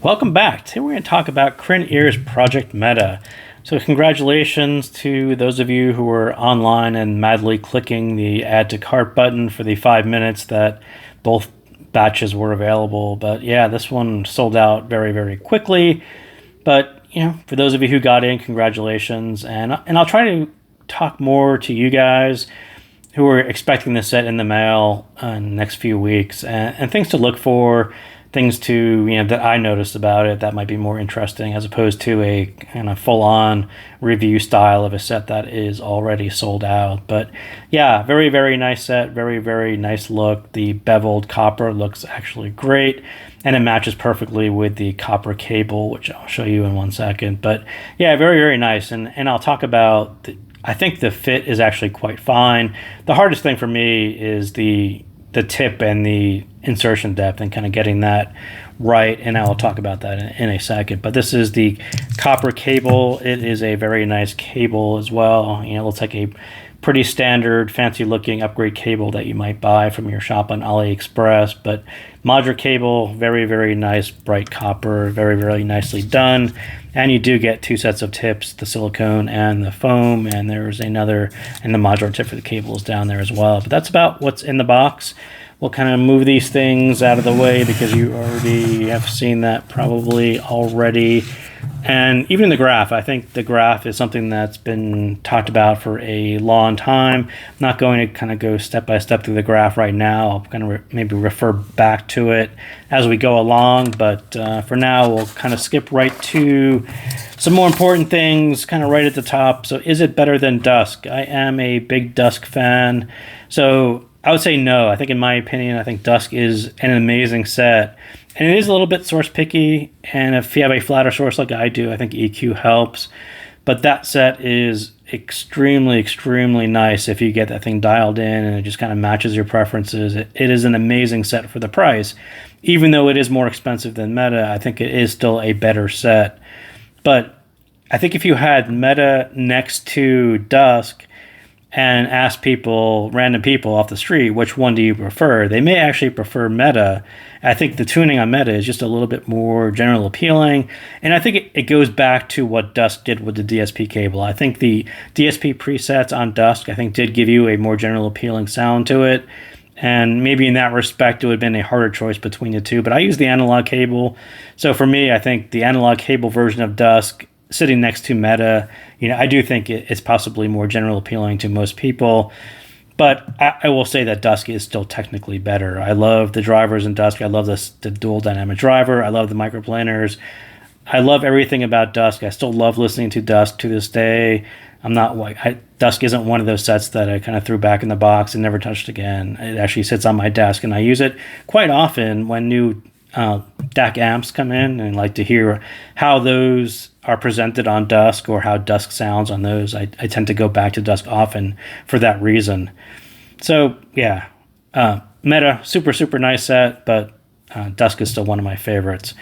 Welcome back. Today we're going to talk about CrinEar's Project Meta. So congratulations to those of you who were online and madly clicking the add to cart button for the 5 minutes that both batches were available. But yeah, this one sold out very, very quickly. But for those of you who got in, congratulations. And I'll try to talk more to you guys who are expecting this set in the mail in the next few weeks and things to look for, things to that I noticed about it that might be more interesting as opposed to a kind of full-on review style of a set that is already sold out. But yeah, very, very nice set, very, very nice look. The beveled copper looks actually great, and it matches perfectly with the copper cable, which I'll show you in 1 second. But yeah, very, very nice. And I'll talk about I think the fit is actually quite fine. The hardest thing for me is the tip and the insertion depth and kind of getting that right, and I'll talk about that in a second. But this is the copper cable. It is a very nice cable as well. It looks like a pretty standard fancy looking upgrade cable that you might buy from your shop on AliExpress, but modular cable, very, very nice bright copper, very, very nicely done. And you do get 2 sets of tips, the silicone and the foam, and there's another, and the modular tip for the cable is down there as well. But that's about what's in the box. We'll kind of move these things out of the way because you already have seen that probably already. And even the graph, I think the graph is something that's been talked about for a long time. I'm not going to kind of go step by step through the graph right now. I'll kind of maybe refer back to it as we go along. But for now, we'll kind of skip right to some more important things kind of right at the top. So is it better than Dusk? I am a big Dusk fan. So I would say no. I think in my opinion, I think Dusk is an amazing set. And it is a little bit source picky, and if you have a flatter source like I do, I think EQ helps. But that set is extremely, extremely nice if you get that thing dialed in and it just kind of matches your preferences. It is an amazing set for the price. Even though it is more expensive than Meta, I think it is still a better set. But I think if you had Meta next to Dusk and ask people, random people off the street, which one do you prefer? They may actually prefer Meta. I think the tuning on Meta is just a little bit more general appealing. And I think it goes back to what Dusk did with the DSP cable. I think the DSP presets on Dusk, I think, did give you a more general appealing sound to it. And maybe in that respect, it would have been a harder choice between the two. But I use the analog cable. So for me, I think the analog cable version of Dusk sitting next to Meta, I do think it's possibly more general appealing to most people. But I will say that Dusk is still technically better. I love the drivers in Dusk. I love the dual dynamic driver. I love the microplaners. I love everything about Dusk. I still love listening to Dusk to this day. Dusk isn't one of those sets that I kind of threw back in the box and never touched again. It actually sits on my desk, and I use it quite often when new DAC amps come in, and like to hear how those are presented on Dusk or how Dusk sounds on those. I tend to go back to Dusk often for that reason. So yeah, Meta, super, super nice set, but Dusk is still one of my favorites.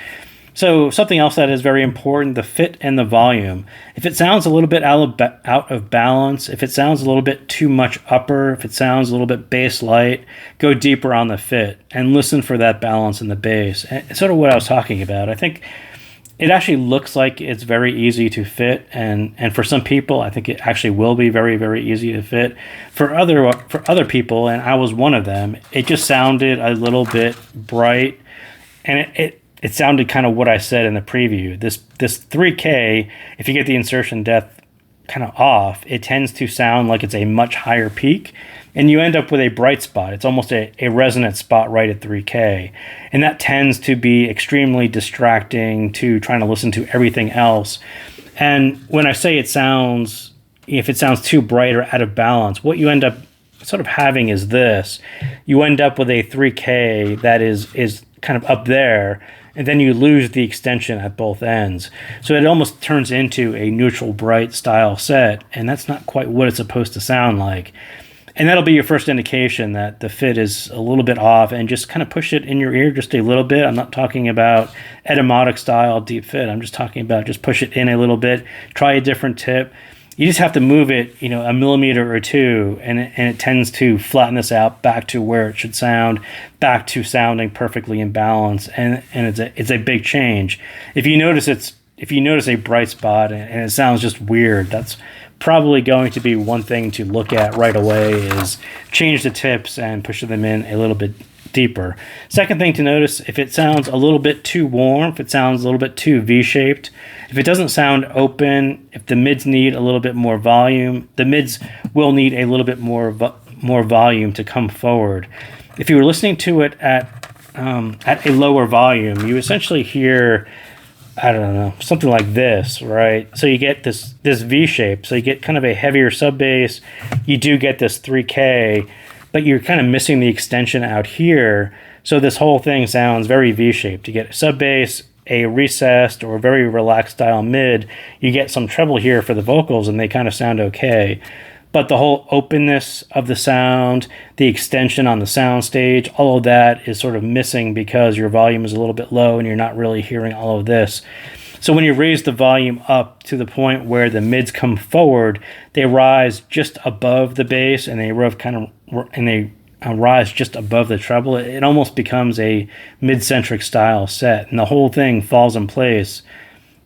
So something else that is very important, the fit and the volume. If it sounds a little bit out of balance, if it sounds a little bit too much upper, if it sounds a little bit bass light, go deeper on the fit and listen for that balance in the bass. And it's sort of what I was talking about. I think it actually looks like it's very easy to fit, and for some people, I think it actually will be very, very easy to fit. For other people, and I was one of them, it just sounded a little bit bright, and it sounded kind of what I said in the preview. This 3K, if you get the insertion depth kind of off, it tends to sound like it's a much higher peak, and you end up with a bright spot. It's almost a resonant spot right at 3K, and that tends to be extremely distracting to trying to listen to everything else. And when I say if it sounds too bright or out of balance, what you end up sort of having is this. You end up with a 3K that is kind of up there, and then you lose the extension at both ends. So it almost turns into a neutral bright style set, and that's not quite what it's supposed to sound like. And that'll be your first indication that the fit is a little bit off, and just kind of push it in your ear just a little bit. I'm not talking about etymotic style deep fit. I'm just talking about just push it in a little bit, try a different tip. you just have to move it, a millimeter or two, and it tends to flatten this out back to where it should sound, back to sounding perfectly in balance, and it's a big change. If you notice a bright spot and it sounds just weird, that's probably going to be one thing to look at right away, is change the tips and push them in a little bit deeper. Second thing to notice, if it sounds a little bit too warm, if it sounds a little bit too V-shaped, if it doesn't sound open, if the mids need a little bit more volume, the mids will need a little bit more volume to come forward. If you were listening to it at a lower volume, you essentially hear, I don't know, something like this, right? So you get this V shape. So you get kind of a heavier sub bass. You do get this 3K, but you're kind of missing the extension out here. So this whole thing sounds very V-shaped. You get a sub bass, a recessed or very relaxed style mid. You get some treble here for the vocals, and they kind of sound okay. But the whole openness of the sound, the extension on the sound stage, all of that is sort of missing because your volume is a little bit low and you're not really hearing all of this. So when you raise the volume up to the point where the mids come forward, they rise just above the bass, and they rise just above the treble. It almost becomes a mid-centric style set, and the whole thing falls in place.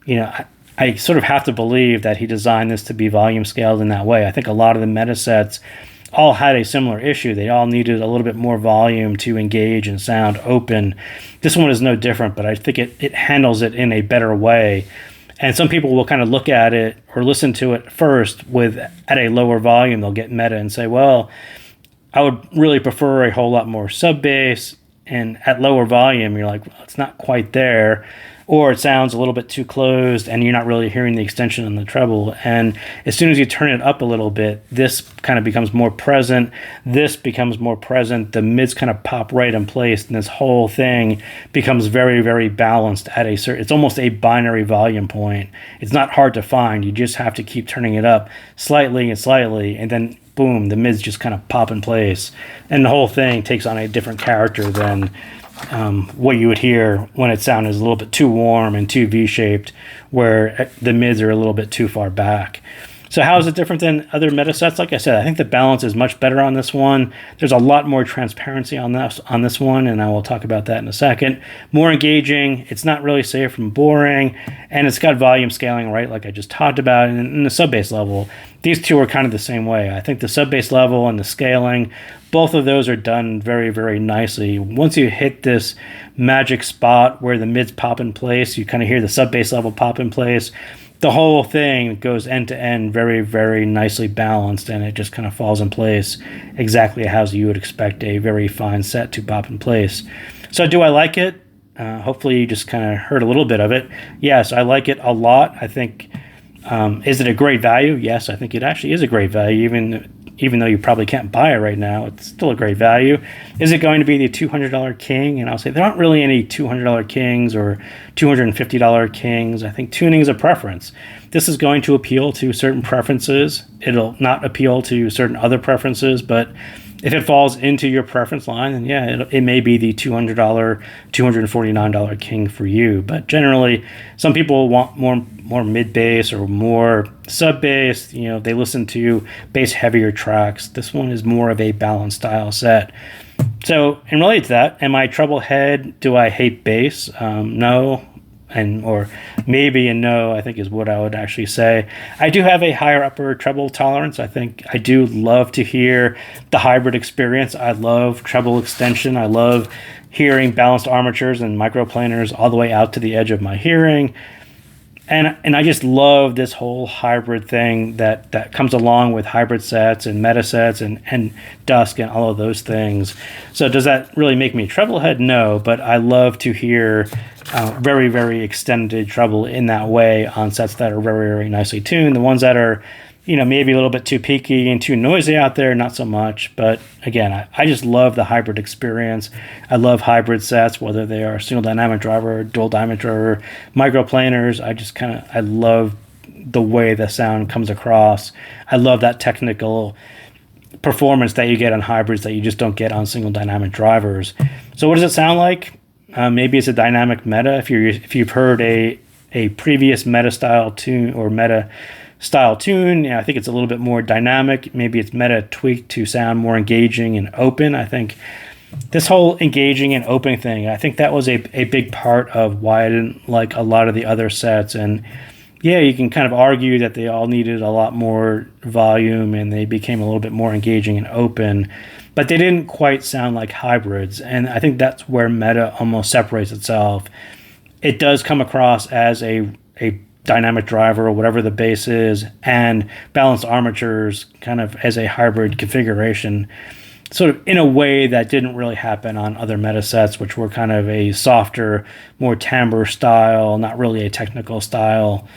I sort of have to believe that he designed this to be volume scaled in that way. I think a lot of the meta sets all had a similar issue. They all needed a little bit more volume to engage and sound open. This one is no different, but I think it handles it in a better way. And some people will kind of look at it or listen to it first at a lower volume. They'll get meta and say, well, I would really prefer a whole lot more sub bass, and at lower volume, you're like, well, it's not quite there. Or it sounds a little bit too closed and you're not really hearing the extension on the treble. And as soon as you turn it up a little bit, this kind of becomes more present. This becomes more present. The mids kind of pop right in place, and this whole thing becomes very, very balanced at it's almost a binary volume point. It's not hard to find. You just have to keep turning it up slightly and slightly, and then boom, the mids just kind of pop in place. And the whole thing takes on a different character than what you would hear when it sounded a little bit too warm and too V-shaped, where the mids are a little bit too far back. So how is it different than other meta sets? Like I said, I think the balance is much better on this one. There's a lot more transparency on this one, and I will talk about that in a second. More engaging. It's not really safe from boring, and it's got volume scaling, right, like I just talked about. And in the sub-bass level, these two are kind of the same way. I think the sub-bass level and the scaling, both of those are done very, very nicely. Once you hit this magic spot where the mids pop in place, you kind of hear the sub-bass level pop in place. The whole thing goes end to end very, very nicely balanced, and it just kind of falls in place exactly as you would expect a very fine set to pop in place. So do I like it? Hopefully you just kind of heard a little bit of it. Yes, I like it a lot. I think, is it a great value? Yes, I think it actually is a great value, even though you probably can't buy it right now. It's still a great value. Is it going to be the $200 king? And I'll say there aren't really any $200 kings or $250 kings. I think tuning is a preference. This is going to appeal to certain preferences. It'll not appeal to certain other preferences, but if it falls into your preference line, then yeah, it may be the $200, $249 king for you. But generally, some people want more mid bass or more sub bass. They listen to bass heavier tracks. This one is more of a balanced style set. So, and related to that, am I treble head? Do I hate bass? No. Or maybe and no, I think is what I would actually say. I do have a higher upper treble tolerance. I think I do love to hear the hybrid experience. I love treble extension. I love hearing balanced armatures and microplaners all the way out to the edge of my hearing. And I just love this whole hybrid thing that comes along with hybrid sets and meta sets and Dusk and all of those things. So does that really make me a treble head? No, but I love to hear very, very extended treble in that way on sets that are very, very nicely tuned. The ones that are, maybe a little bit too peaky and too noisy out there, not so much. But again, I just love the hybrid experience. I love hybrid sets, whether they are single dynamic driver, dual dynamic driver, microplaners. I love the way the sound comes across. I love that technical performance that you get on hybrids that you just don't get on single dynamic drivers. So what does it sound like? Maybe it's a dynamic meta. If you've heard a previous meta style tune or meta style tune. I think it's a little bit more dynamic. Maybe it's meta tweaked to sound more engaging and open. I think this whole engaging and open thing, I think that was a big part of why I didn't like a lot of the other sets. And yeah, you can kind of argue that they all needed a lot more volume and they became a little bit more engaging and open, but they didn't quite sound like hybrids. And I think that's where meta almost separates itself. It does come across as a dynamic driver or whatever the bass is, and balanced armatures kind of as a hybrid configuration, sort of in a way that didn't really happen on other meta sets, which were kind of a softer, more timbre style, not really a technical style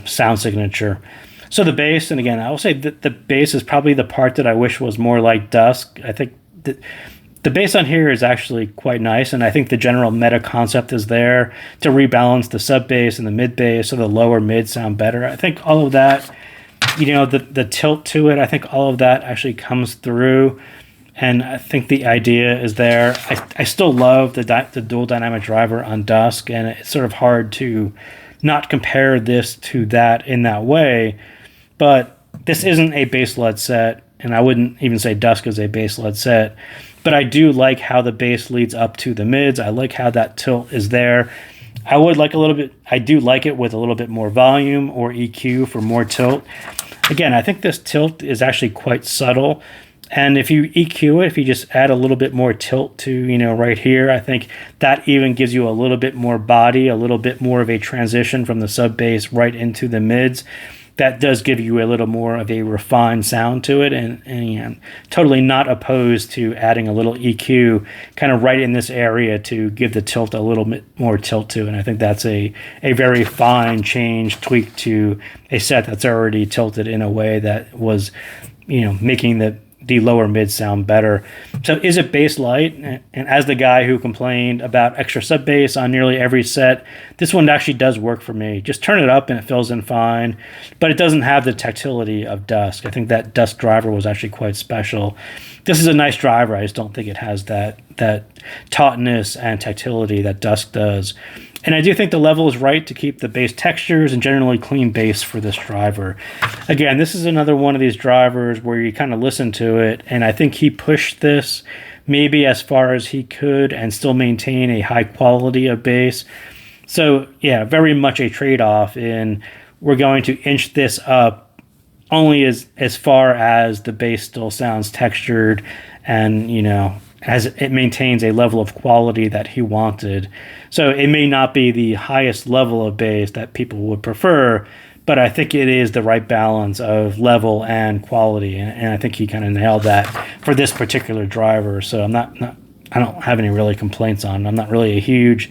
sound signature. So the bass, and again, I will say that the bass is probably the part that I wish was more like Dusk. I think the bass on here is actually quite nice, and I think the general meta concept is there to rebalance the sub bass and the mid bass so the lower mid sound better. I think all of that, the tilt to it, I think all of that actually comes through. And I think the idea is there. I still love the dual dynamic driver on Dusk, and it's sort of hard to not compare this to that in that way. But this isn't a bass-led set, and I wouldn't even say Dusk is a bass-led set. But I do like how the bass leads up to the mids. I like how that tilt is there. I would like a little bit, I do like it with a little bit more volume or EQ for more tilt. Again, I think this tilt is actually quite subtle. And if you EQ it, if you just add a little bit more tilt to, right here, I think that even gives you a little bit more body, a little bit more of a transition from the sub bass right into the mids. That does give you a little more of a refined sound to it, and totally not opposed to adding a little EQ kind of right in this area to give the tilt a little bit more tilt to. And I think that's a very fine change, tweak to a set that's already tilted in a way that was, making the lower mid sound better. So is it bass light? And as the guy who complained about extra sub bass on nearly every set, this one actually does work for me. Just turn it up and it fills in fine, but it doesn't have the tactility of Dusk. I think that Dusk driver was actually quite special. This is a nice driver. I just don't think it has that tautness and tactility that Dusk does. And I do think the level is right to keep the bass textures and generally clean bass for this driver. Again, this is another one of these drivers where you kind of listen to it, and I think he pushed this maybe as far as he could and still maintain a high quality of bass. So yeah, very much a trade-off in we're going to inch this up only as far as the bass still sounds textured and, as it maintains a level of quality that he wanted. So it may not be the highest level of bass that people would prefer, but I think it is the right balance of level and quality. And I think he kind of nailed that for this particular driver. So I don't have any really complaints on it. I'm not really a huge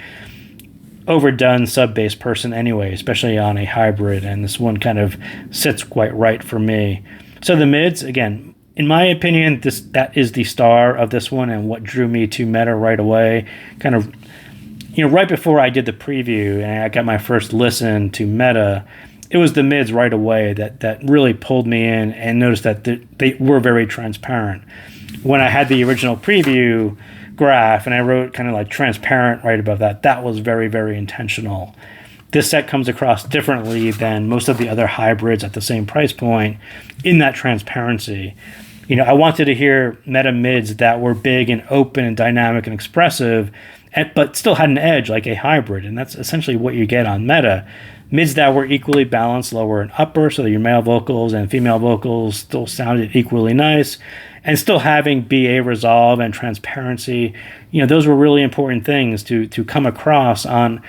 overdone sub bass person anyway, especially on a hybrid. And this one kind of sits quite right for me. So the mids, again, in my opinion, that is the star of this one and what drew me to meta right away. Kind of, right before I did the preview and I got my first listen to meta, it was the mids right away that really pulled me in and noticed that they were very transparent. When I had the original preview graph and I wrote kind of like transparent right above that was very, very intentional. This set comes across differently than most of the other hybrids at the same price point in that transparency. I wanted to hear meta mids that were big and open and dynamic and expressive, but still had an edge like a hybrid, and that's essentially what you get on meta. Mids that were equally balanced, lower and upper, so that your male vocals and female vocals still sounded equally nice, and still having BA resolve and transparency. Those were really important things to come across on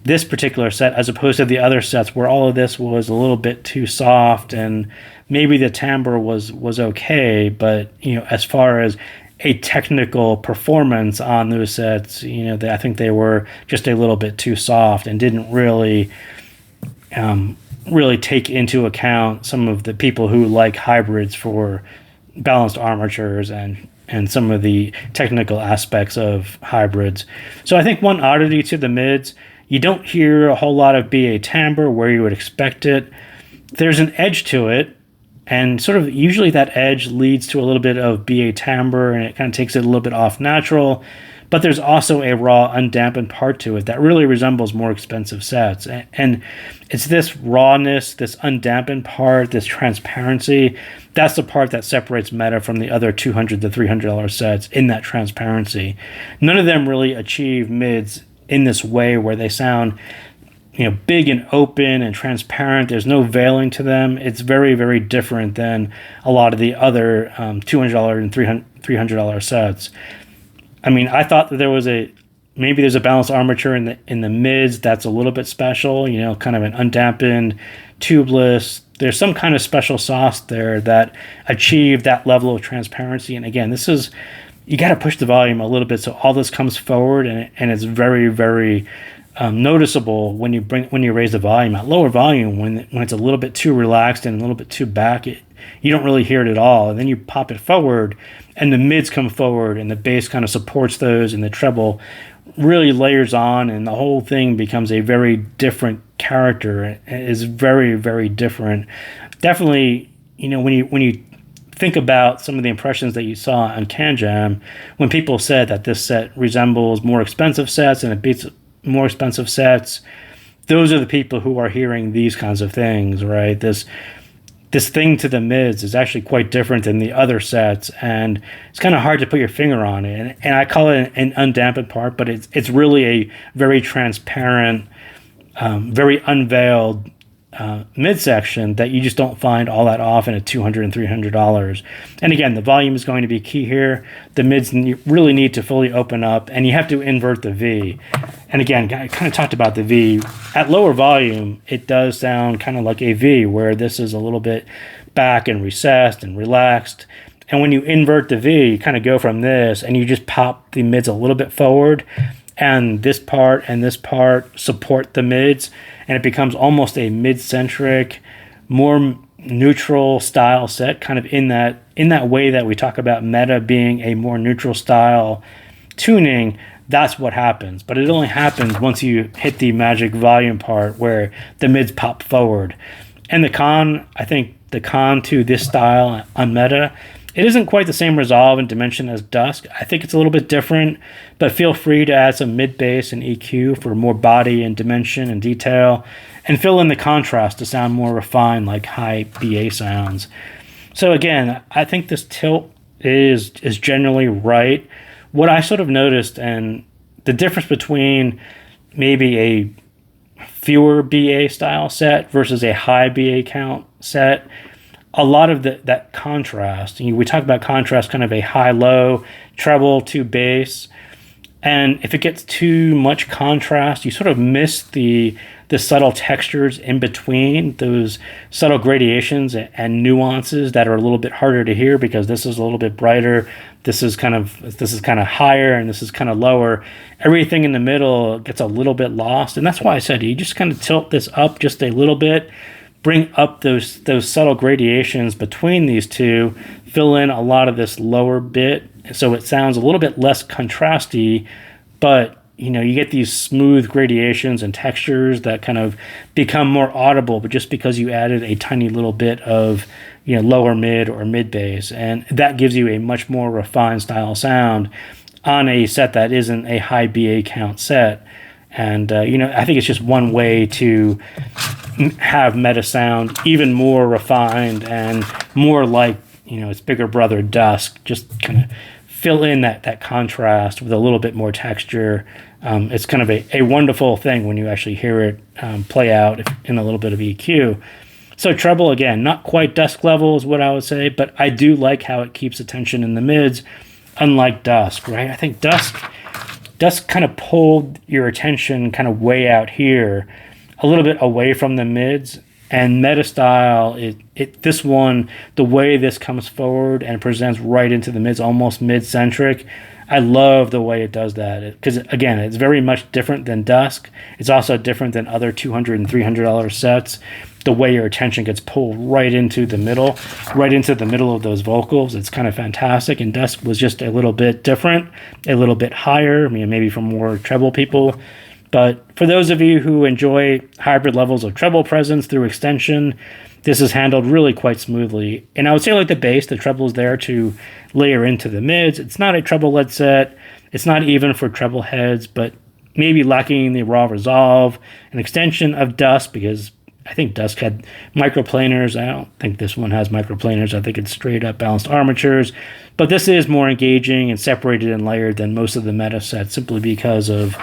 this particular set, as opposed to the other sets where all of this was a little bit too soft and maybe the timbre was okay, but as far as a technical performance on those sets, I think they were just a little bit too soft and didn't really take into account some of the people who like hybrids for balanced armatures and some of the technical aspects of hybrids. So I think one oddity to the mids, you don't hear a whole lot of BA timbre where you would expect it. There's an edge to it, and sort of usually that edge leads to a little bit of BA timbre, and it kind of takes it a little bit off natural. but there's also a raw, undampened part to it that really resembles more expensive sets. And it's this rawness, this undampened part, this transparency. That's the part that separates Meta from the other $200 to $300 sets in that transparency. None of them really achieve mids in this way where they sound, big and open and transparent. There's no veiling to them. It's very, very different than a lot of the other $200 and $300 sets. I mean, I thought that there's a balanced armature in the mids that's a little bit special, kind of an undampened, tubeless. There's some kind of special sauce there that achieved that level of transparency. And again, you got to push the volume a little bit so all this comes forward, and it's very, very noticeable when you raise the volume. At lower volume, when it's a little bit too relaxed and a little bit too back, you don't really hear it at all. And then you pop it forward, and the mids come forward, and the bass kind of supports those, and the treble really layers on, and the whole thing becomes a very different character. It is very, very different. Definitely, when you think about some of the impressions that you saw on CanJam, when people said that this set resembles more expensive sets and it beats more expensive sets, those are the people who are hearing these kinds of things, right? This thing to the mids is actually quite different than the other sets, and it's kind of hard to put your finger on it. And I call it an undampened part, but it's really a very transparent, very unveiled midsection that you just don't find all that often at $200 and $300. And again, the volume is going to be key here. The mids really need to fully open up, and you have to invert the V. And again, I kind of talked about the V. At lower volume, it does sound kind of like a V, where this is a little bit back and recessed and relaxed. And when you invert the V, you kind of go from this, and you just pop the mids a little bit forward, and this part and this part support the mids, and it becomes almost a mid-centric, more neutral style set, kind of in that way that we talk about Meta being a more neutral style tuning. That's what happens, but it only happens once you hit the magic volume part where the mids pop forward. And I think the con to this style on Meta, it isn't quite the same resolve and dimension as Dusk. I think it's a little bit different, but feel free to add some mid-bass and EQ for more body and dimension and detail, and fill in the contrast to sound more refined like high BA sounds. So again, I think this tilt is generally right. What I sort of noticed, and the difference between maybe a fewer BA style set versus a high BA count set, a lot of that contrast. We talk about contrast, kind of a high-low, treble to bass, and if it gets too much contrast, you sort of miss the subtle textures in between, those subtle gradations and nuances that are a little bit harder to hear because this is a little bit brighter, this is kind of higher, and this is kind of lower. Everything in the middle gets a little bit lost, and that's why I said you just kind of tilt this up just a little bit. Bring up those subtle gradations between these two, fill in a lot of this lower bit, so it sounds a little bit less contrasty, but you get these smooth gradations and textures that kind of become more audible, but just because you added a tiny little bit of lower mid or mid bass, and that gives you a much more refined style sound on a set that isn't a high BA count set. And I think it's just one way to have Meta sound even more refined and more like its bigger brother Dusk. Just kind of fill in that contrast with a little bit more texture. It's kind of a wonderful thing when you actually hear it play out in a little bit of EQ. So treble, again, not quite Dusk level is what I would say, but I do like how it keeps attention in the mids, unlike Dusk, right? I think Dusk kind of pulled your attention kind of way out here, a little bit away from the mids. And Meta style, this one, the way this comes forward and presents right into the mids, almost mid-centric, I love the way it does that. Because, again, it's very much different than Dusk. It's also different than other $200 and $300 sets. The way your attention gets pulled right into the middle of those vocals, it's kind of fantastic. And Dusk was just a little bit different, a little bit higher, maybe for more treble people. But for those of you who enjoy hybrid levels of treble presence through extension, this is handled really quite smoothly. And I would say, like the bass, the treble is there to layer into the mids. It's not a treble-led set. It's not even for treble heads, but maybe lacking the raw resolve, an extension of Dusk, because I think Dusk had microplanars. I don't think this one has microplanars. I think it's straight up balanced armatures. But this is more engaging and separated and layered than most of the meta sets, simply because of,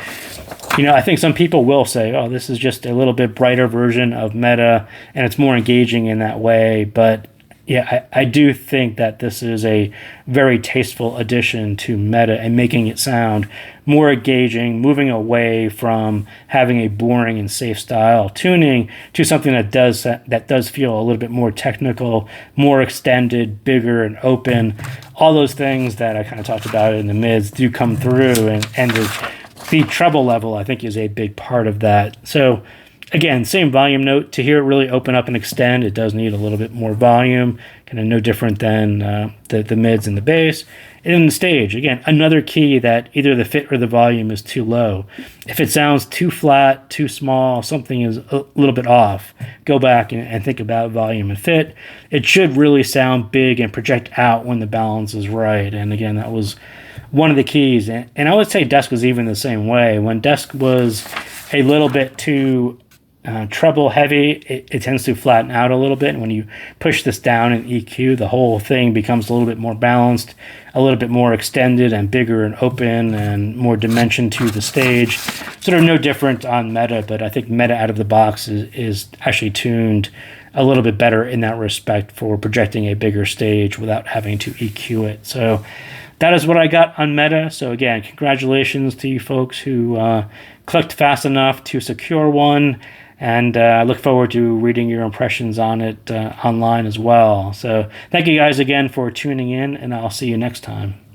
I think some people will say, oh, this is just a little bit brighter version of meta, and it's more engaging in that way. But yeah, I do think that this is a very tasteful addition to meta and making it sound more engaging, moving away from having a boring and safe style tuning to something that does feel a little bit more technical, more extended, bigger and open. All those things that I kind of talked about in the mids do come through, and the treble level, I think, is a big part of that. So again, same volume note. To hear it really open up and extend, it does need a little bit more volume, kind of no different than the mids and the bass. And in the stage, again, another key that either the fit or the volume is too low. If it sounds too flat, too small, something is a little bit off, go back and think about volume and fit. It should really sound big and project out when the balance is right. And again, that was one of the keys. And I would say Dusk was even the same way. When Dusk was a little bit too treble heavy, it tends to flatten out a little bit, and when you push this down in EQ, the whole thing becomes a little bit more balanced, a little bit more extended and bigger and open and more dimension to the stage. Sort of no different on meta, but I think meta out of the box is actually tuned a little bit better in that respect for projecting a bigger stage without having to EQ it. So that is what I got on meta. So again, congratulations to you folks who clicked fast enough to secure one. And I look forward to reading your impressions on it online as well. So thank you guys again for tuning in, and I'll see you next time.